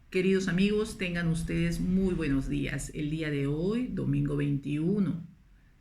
Queridos amigos, tengan ustedes muy buenos días. El día de hoy, domingo 21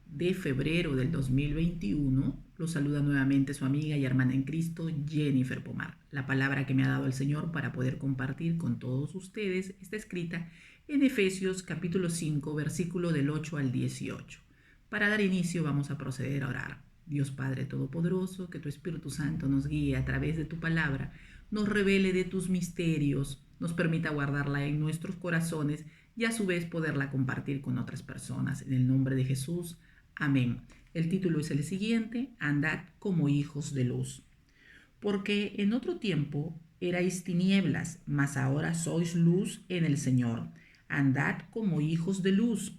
de febrero del 2021, los saluda nuevamente su amiga y hermana en Cristo, Jennifer Pomar. La palabra que me ha dado el Señor para poder compartir con todos ustedes está escrita en Efesios capítulo 5, versículo del 8 al 18. Para dar inicio vamos a proceder a orar. Dios Padre Todopoderoso, que tu Espíritu Santo nos guíe a través de tu palabra, nos revele de tus misterios, nos permita guardarla en nuestros corazones y a su vez poderla compartir con otras personas. En el nombre de Jesús, amén. El título es el siguiente: Andad como hijos de luz. Porque en otro tiempo erais tinieblas, mas ahora sois luz en el Señor. Andad como hijos de luz.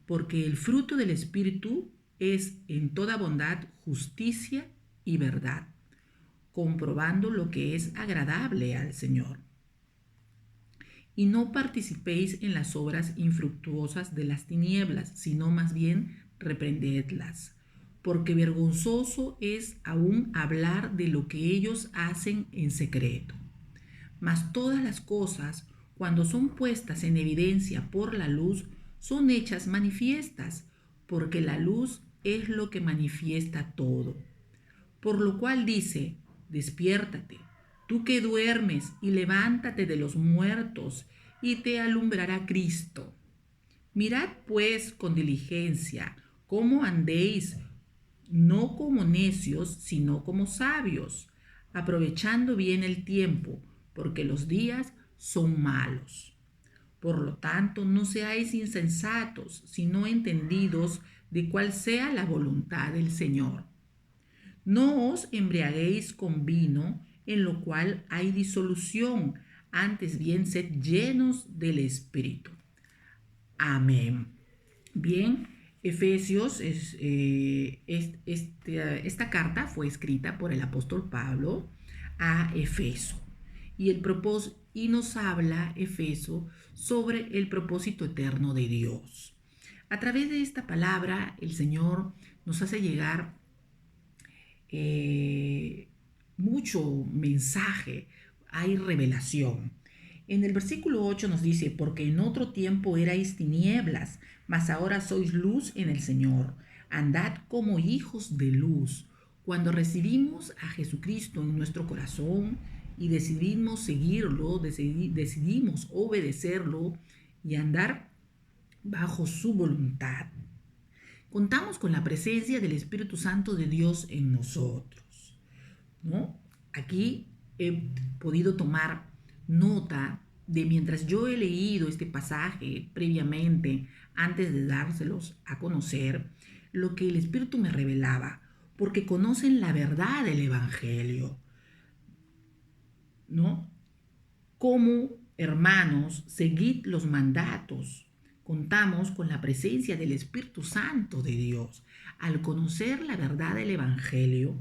Porque el fruto del Espíritu es en toda bondad, justicia y verdad, comprobando lo que es agradable al Señor. Y no participéis en las obras infructuosas de las tinieblas, sino más bien reprendedlas, porque vergonzoso es aún hablar de lo que ellos hacen en secreto. Mas todas las cosas, cuando son puestas en evidencia por la luz, son hechas manifiestas, porque la luz es lo que manifiesta todo. Por lo cual dice: despiértate, tú que duermes, y levántate de los muertos, y te alumbrará Cristo. Mirad pues con diligencia cómo andéis, no como necios, sino como sabios, aprovechando bien el tiempo, porque los días son malos. Por lo tanto, no seáis insensatos, sino entendidos de cuál sea la voluntad del Señor. No os embriaguéis con vino, en lo cual hay disolución, antes bien sed llenos del Espíritu. Amén. Bien, Efesios, esta carta fue escrita por el apóstol Pablo a Efeso. Y nos habla Efeso sobre el propósito eterno de Dios. A través de esta palabra, el Señor nos hace llegar mucho mensaje, hay revelación. En el versículo 8 nos dice: porque en otro tiempo erais tinieblas, mas ahora sois luz en el Señor. Andad como hijos de luz. Cuando recibimos a Jesucristo en nuestro corazón y decidimos seguirlo, decidimos obedecerlo y andar bajo su voluntad, contamos con la presencia del Espíritu Santo de Dios en nosotros, ¿no? Aquí he podido tomar nota de, mientras yo he leído este pasaje previamente, antes de dárselos a conocer, lo que el Espíritu me revelaba, porque conocen la verdad del Evangelio, ¿no? Como hermanos, seguid los mandatos. Contamos con la presencia del Espíritu Santo de Dios. Al conocer la verdad del Evangelio,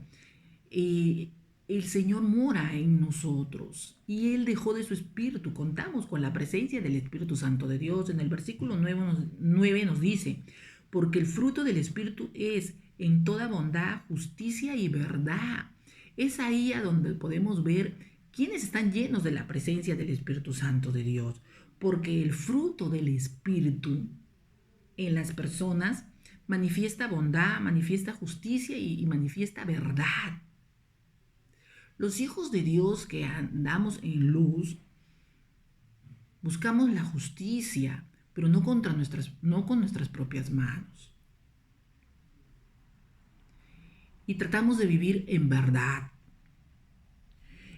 el Señor mora en nosotros y Él dejó de su Espíritu. Contamos con la presencia del Espíritu Santo de Dios. En el versículo 9 nos dice: porque el fruto del Espíritu es en toda bondad, justicia y verdad. Es ahí a donde podemos ver quiénes están llenos de la presencia del Espíritu Santo de Dios. Porque el fruto del Espíritu en las personas manifiesta bondad, manifiesta justicia y manifiesta verdad. Los hijos de Dios que andamos en luz buscamos la justicia, pero no con nuestras propias manos. Y tratamos de vivir en verdad.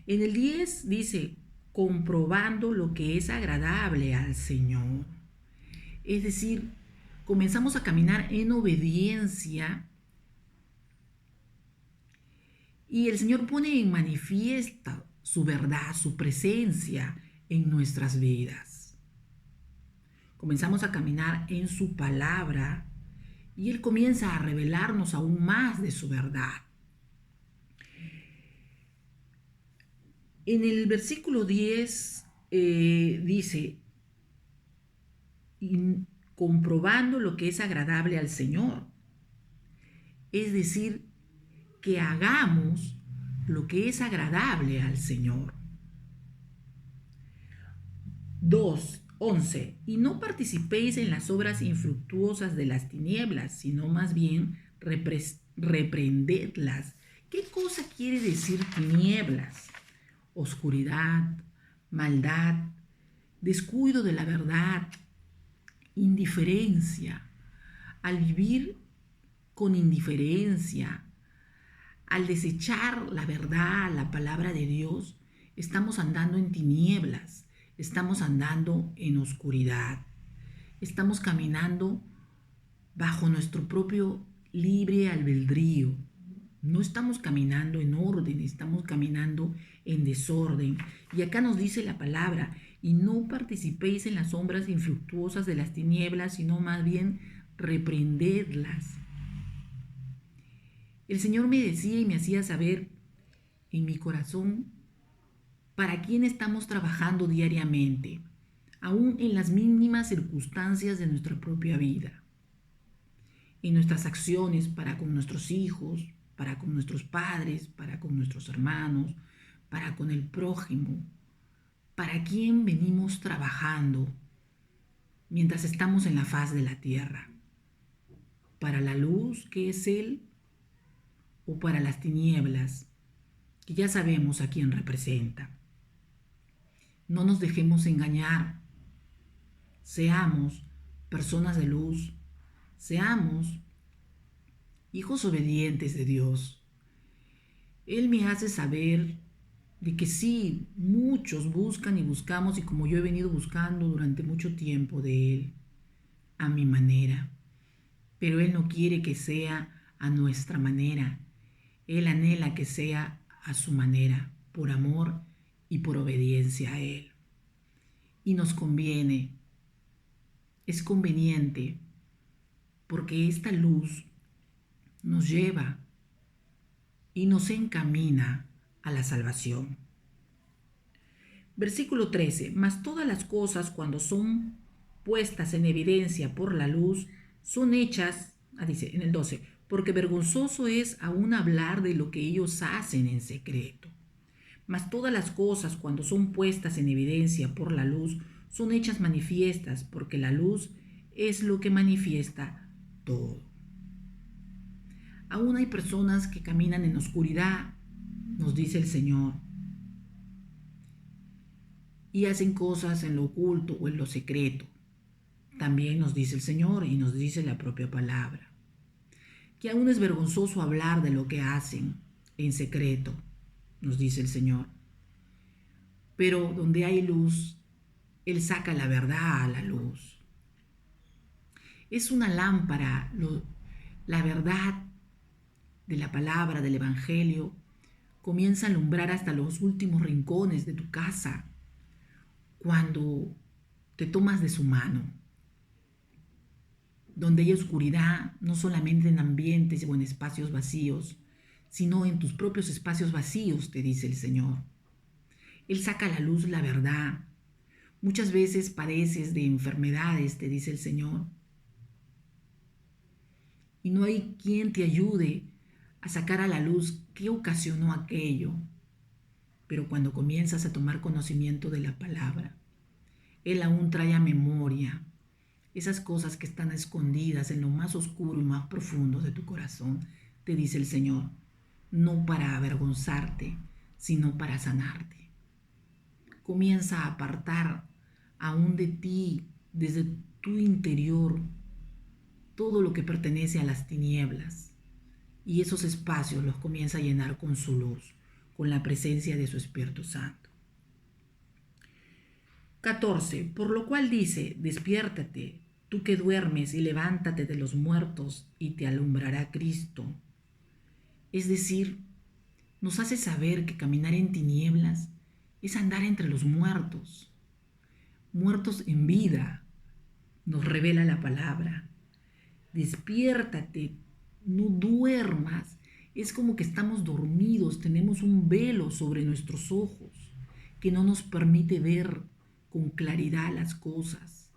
En el 10 dice: comprobando lo que es agradable al Señor. Es decir, comenzamos a caminar en obediencia y el Señor pone en manifiesta su verdad, su presencia en nuestras vidas. Comenzamos a caminar en su palabra y Él comienza a revelarnos aún más de su verdad. En el versículo 10 dice: comprobando lo que es agradable al Señor. Es decir, que hagamos lo que es agradable al Señor. 2:11. Y no participéis en las obras infructuosas de las tinieblas, sino más bien reprendedlas. ¿Qué cosa quiere decir tinieblas? Oscuridad, maldad, descuido de la verdad, indiferencia. Al vivir con indiferencia, al desechar la verdad, la palabra de Dios, estamos andando en tinieblas, estamos andando en oscuridad, estamos caminando bajo nuestro propio libre albedrío. No estamos caminando en orden, estamos caminando en desorden. Y acá nos dice la palabra, y no participéis en las sombras infructuosas de las tinieblas, sino más bien reprendedlas. El Señor me decía y me hacía saber en mi corazón para quién estamos trabajando diariamente, aún en las mínimas circunstancias de nuestra propia vida, en nuestras acciones para con nuestros hijos, para con nuestros padres, para con nuestros hermanos, para con el prójimo. ¿Para quién venimos trabajando mientras estamos en la faz de la tierra? ¿Para la luz que es Él o para las tinieblas que ya sabemos a quién representa? No nos dejemos engañar. Seamos personas de luz. Seamos hijos obedientes de Dios. Él me hace saber de que sí, muchos buscan y buscamos, y como yo he venido buscando durante mucho tiempo de Él, a mi manera. Pero Él no quiere que sea a nuestra manera. Él anhela que sea a su manera, por amor y por obediencia a Él. Y nos conviene, es conveniente, porque esta luz nos lleva y nos encamina a la salvación. Versículo 13. Mas todas las cosas, cuando son puestas en evidencia por la luz, son hechas, dice en el 12, porque vergonzoso es aún hablar de lo que ellos hacen en secreto. Mas todas las cosas, cuando son puestas en evidencia por la luz, son hechas manifiestas, porque la luz es lo que manifiesta todo. Aún hay personas que caminan en oscuridad, nos dice el Señor, y hacen cosas en lo oculto o en lo secreto. También nos dice el Señor y nos dice la propia palabra, que aún es vergonzoso hablar de lo que hacen en secreto, nos dice el Señor. Pero donde hay luz, Él saca la verdad a la luz. Es una lámpara, la verdad de la palabra, del Evangelio, comienza a alumbrar hasta los últimos rincones de tu casa cuando te tomas de su mano. Donde hay oscuridad, no solamente en ambientes o en espacios vacíos, sino en tus propios espacios vacíos, te dice el Señor. Él saca a la luz la verdad. Muchas veces padeces de enfermedades, te dice el Señor, y no hay quien te ayude a sacar a la luz qué ocasionó aquello. Pero cuando comienzas a tomar conocimiento de la palabra, Él aún trae a memoria esas cosas que están escondidas en lo más oscuro y más profundo de tu corazón, te dice el Señor, no para avergonzarte, sino para sanarte. Comienza a apartar aún de ti, desde tu interior, todo lo que pertenece a las tinieblas, y esos espacios los comienza a llenar con su luz, con la presencia de su Espíritu Santo. 14. Por lo cual dice, despiértate, tú que duermes, y levántate de los muertos, y te alumbrará Cristo. Es decir, nos hace saber que caminar en tinieblas es andar entre los muertos, muertos en vida, nos revela la palabra. Despiértate, no duermas. Es como que estamos dormidos, tenemos un velo sobre nuestros ojos que no nos permite ver con claridad las cosas,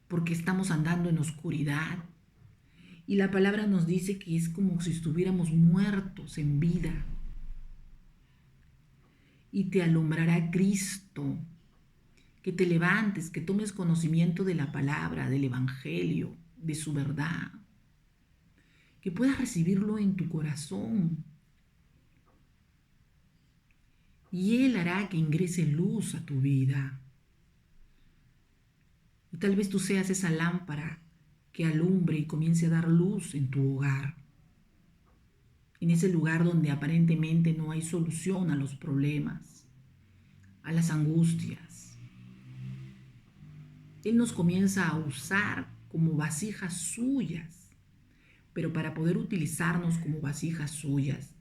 porque estamos andando en oscuridad. Y la palabra nos dice que es como si estuviéramos muertos en vida. y te alumbrará Cristo. Que te levantes, que tomes conocimiento de la palabra, del Evangelio, de su verdad. Que puedas recibirlo en tu corazón. Y Él hará que ingrese luz a tu vida. Y tal vez tú seas esa lámpara que alumbre y comience a dar luz en tu hogar. En ese lugar donde aparentemente no hay solución a los problemas, a las angustias. Él nos comienza a usar como vasijas suyas. Pero para poder utilizarnos como vasijas suyas,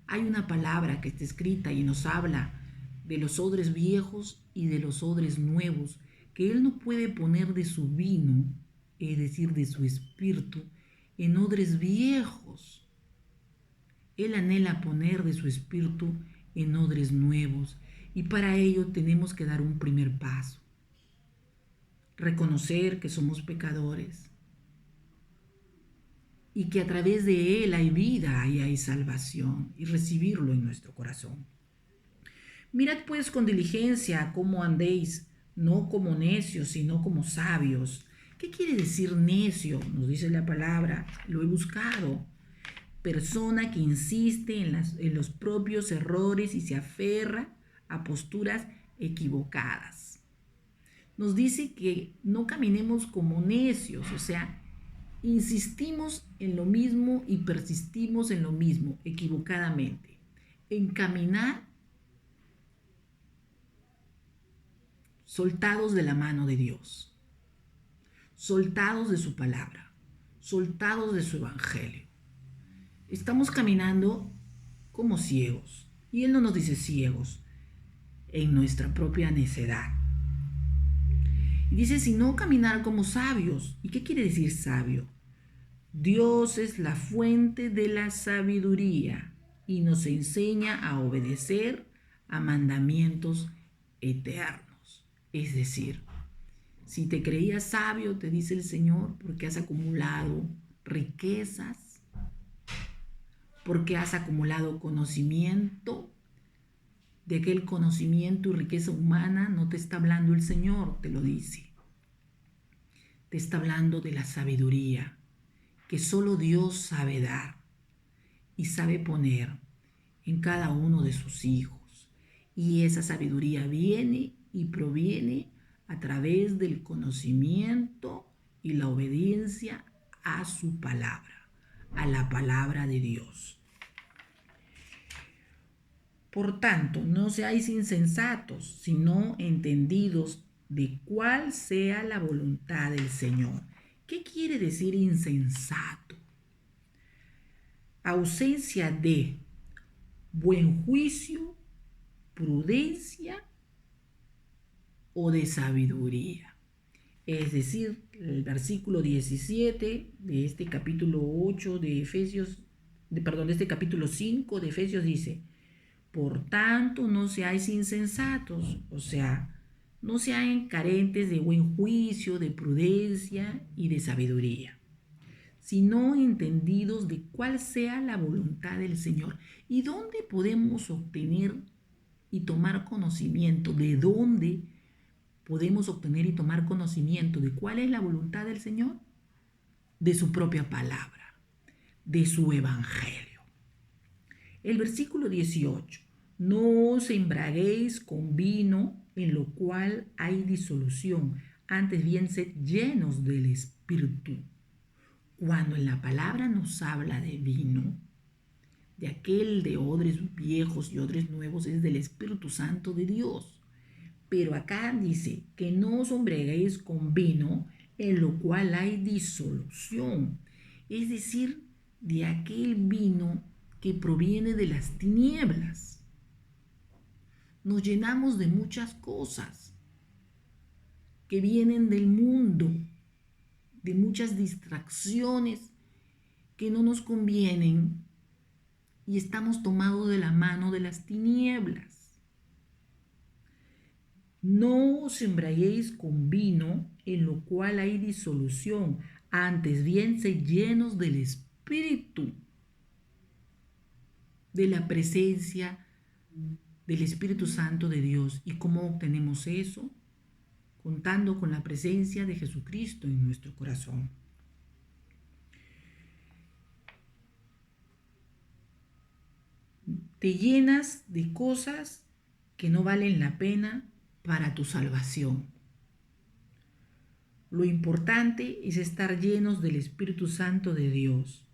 hay una palabra que está escrita y nos habla de los odres viejos y de los odres nuevos, que Él no puede poner de su vino, es decir, de su espíritu, en odres viejos. Él anhela poner de su espíritu en odres nuevos, y para ello tenemos que dar un primer paso. Reconocer que somos pecadores y que a través de Él hay vida y hay salvación, y recibirlo en nuestro corazón. Mirad pues con diligencia cómo andéis, no como necios, sino como sabios. ¿Qué quiere decir necio? Nos dice la palabra, lo he buscado. Persona que insiste en los propios errores y se aferra a posturas equivocadas. Nos dice que no caminemos como necios, o sea, insistimos en lo mismo y persistimos en lo mismo equivocadamente. En caminar soltados de la mano de Dios, soltados de su palabra, soltados de su evangelio. Estamos caminando como ciegos. Y Él no nos dice ciegos en nuestra propia necedad. Y dice, sino caminar como sabios. ¿Y qué quiere decir sabio? Dios es la fuente de la sabiduría y nos enseña a obedecer a mandamientos eternos. Es decir, si te creías sabio, te dice el Señor, porque has acumulado riquezas, porque has acumulado conocimiento, de aquel conocimiento y riqueza humana no te está hablando el Señor, te lo dice. Te está hablando de la sabiduría que solo Dios sabe dar y sabe poner en cada uno de sus hijos. Y esa sabiduría viene y proviene a través del conocimiento y la obediencia a su palabra, a la palabra de Dios. Por tanto, no seáis insensatos, sino entendidos de cuál sea la voluntad del Señor. ¿Qué quiere decir insensato? Ausencia de buen juicio, prudencia o de sabiduría. Es decir, el versículo 17 de este capítulo 8 de Efesios, de este capítulo 5 de Efesios dice: por tanto, no seáis insensatos, o sea, no sean carentes de buen juicio, de prudencia y de sabiduría, sino entendidos de cuál sea la voluntad del Señor. ¿Y dónde podemos obtener y tomar conocimiento? ¿De dónde podemos obtener y tomar conocimiento de cuál es la voluntad del Señor? De su propia palabra, de su evangelio. El versículo 18. No os embraguéis con vino en lo cual hay disolución, antes bien sed llenos del Espíritu. Cuando en la palabra nos habla de vino, de aquel de odres viejos y odres nuevos, es del Espíritu Santo de Dios. Pero acá dice que no os embriaguéis con vino en lo cual hay disolución, es decir, de aquel vino que proviene de las tinieblas. Nos llenamos de muchas cosas que vienen del mundo, de muchas distracciones que no nos convienen y estamos tomados de la mano de las tinieblas. No os embriaguéis con vino en lo cual hay disolución, antes bien sed llenos del Espíritu, de la presencia del Espíritu Santo de Dios. ¿Y cómo obtenemos eso? Contando con la presencia de Jesucristo en nuestro corazón. Te llenas de cosas que no valen la pena para tu salvación. Lo importante es estar llenos del Espíritu Santo de Dios.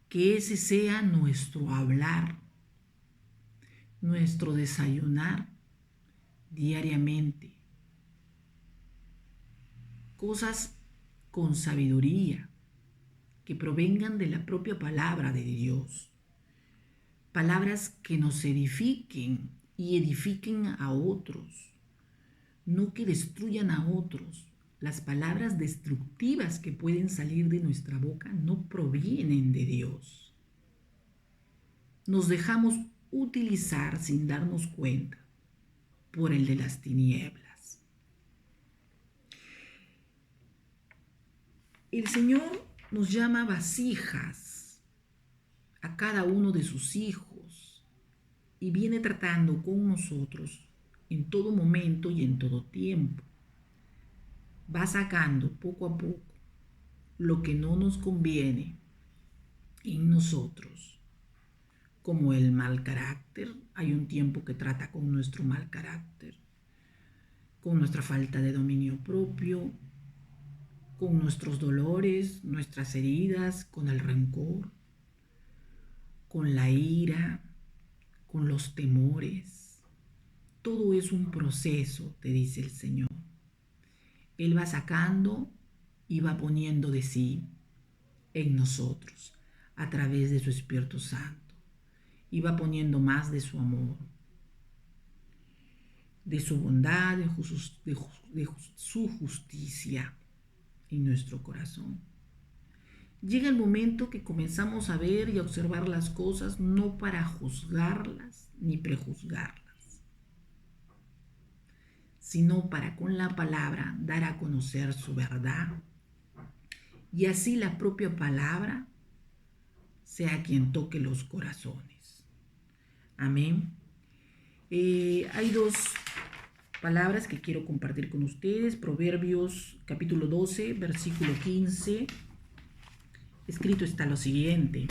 Que ese sea nuestro hablar, nuestro desayunar diariamente. Cosas con sabiduría que provengan de la propia palabra de Dios. Palabras que nos edifiquen y edifiquen a otros, no que destruyan a otros. Las palabras destructivas que pueden salir de nuestra boca no provienen de Dios. Nos dejamos utilizar sin darnos cuenta por el de las tinieblas. El Señor nos llama vasijas a cada uno de sus hijos y viene tratando con nosotros en todo momento y en todo tiempo. Va sacando poco a poco lo que no nos conviene en nosotros, como el mal carácter. Hay un tiempo que trata con nuestro mal carácter, con nuestra falta de dominio propio, con nuestros dolores, nuestras heridas, con el rencor, con la ira, con los temores. Todo es un proceso, te dice el Señor. Él va sacando y va poniendo de sí en nosotros a través de su Espíritu Santo. Y va poniendo más de su amor, de su bondad, de su justicia en nuestro corazón. Llega el momento que comenzamos a ver y a observar las cosas no para juzgarlas ni prejuzgarlas, sino para con la palabra dar a conocer su verdad. Y así la propia palabra sea quien toque los corazones. Amén. Hay dos palabras que quiero compartir con ustedes. Proverbios capítulo 12, versículo 15. Escrito está lo siguiente.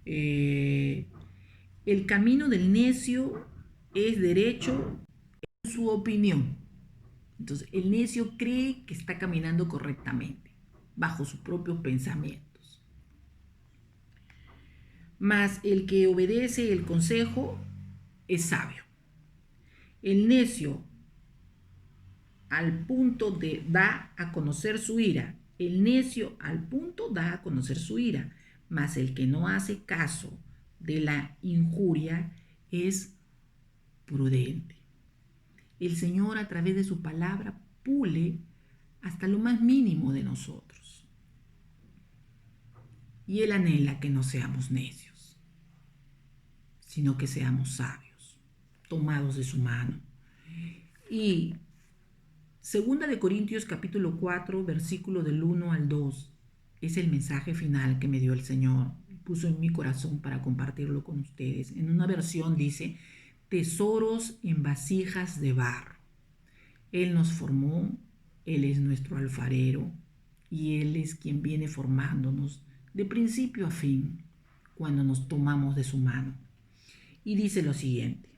El camino del necio es derecho en su opinión. Entonces, el necio cree que está caminando correctamente, bajo sus propios pensamientos. Mas el que obedece el consejo es sabio. El necio al punto de da a conocer su ira. El necio al punto da a conocer su ira. Mas el que no hace caso de la injuria es prudente. El Señor a través de su palabra pule hasta lo más mínimo de nosotros. Y Él anhela que no seamos necios, sino que seamos sabios, tomados de su mano. Y 2 Corintios capítulo 4, versículo del 1 al 2, es el mensaje final que me dio el Señor. Puso en mi corazón para compartirlo con ustedes. En una versión dice, tesoros en vasijas de barro. Él nos formó, Él es nuestro alfarero y Él es quien viene formándonos de principio a fin cuando nos tomamos de su mano. Y dice lo siguiente.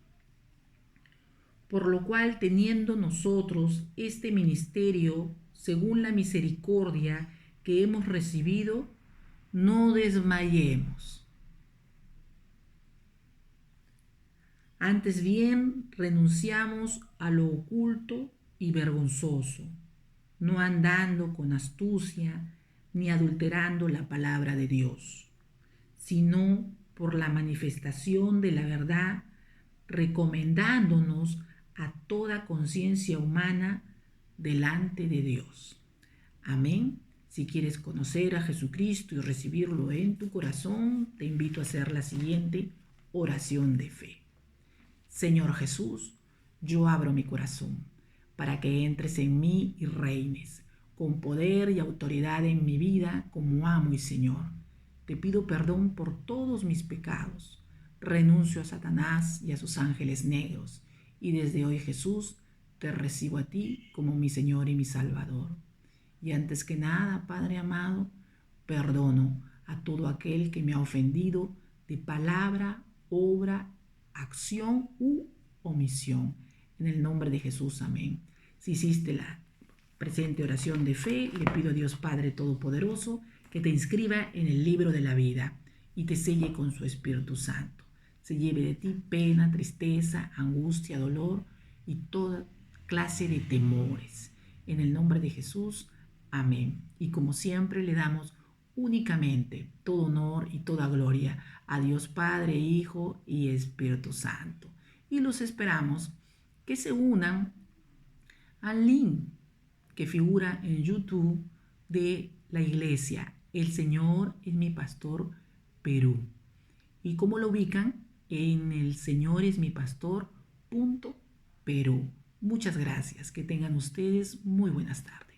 Por lo cual, teniendo nosotros este ministerio, según la misericordia que hemos recibido, no desmayemos. Antes bien, renunciamos a lo oculto y vergonzoso, no andando con astucia ni adulterando la palabra de Dios, sino por la manifestación de la verdad, recomendándonos a toda conciencia humana delante de Dios. Amén. Si quieres conocer a Jesucristo y recibirlo en tu corazón, te invito a hacer la siguiente oración de fe. Señor Jesús, yo abro mi corazón para que entres en mí y reines con poder y autoridad en mi vida como amo y Señor. Te pido perdón por todos mis pecados, renuncio a Satanás y a sus ángeles negros, y desde hoy, Jesús, te recibo a ti como mi Señor y mi Salvador. Y antes que nada, Padre amado, perdono a todo aquel que me ha ofendido de palabra, obra, acción u omisión. En el nombre de Jesús, amén. Si hiciste la presente oración de fe, le pido a Dios Padre Todopoderoso que te inscriba en el libro de la vida y te selle con su Espíritu Santo. Se lleve de ti pena, tristeza, angustia, dolor y toda clase de temores. En el nombre de Jesús, amén. Y como siempre le damos únicamente todo honor y toda gloria a Dios Padre, Hijo y Espíritu Santo. Y los esperamos que se unan al link que figura en YouTube de la iglesia El Señor es mi Pastor Perú. ¿Y cómo lo ubican? En el Señor es mi Pastor Perú. Muchas gracias. Que tengan ustedes muy buenas tardes.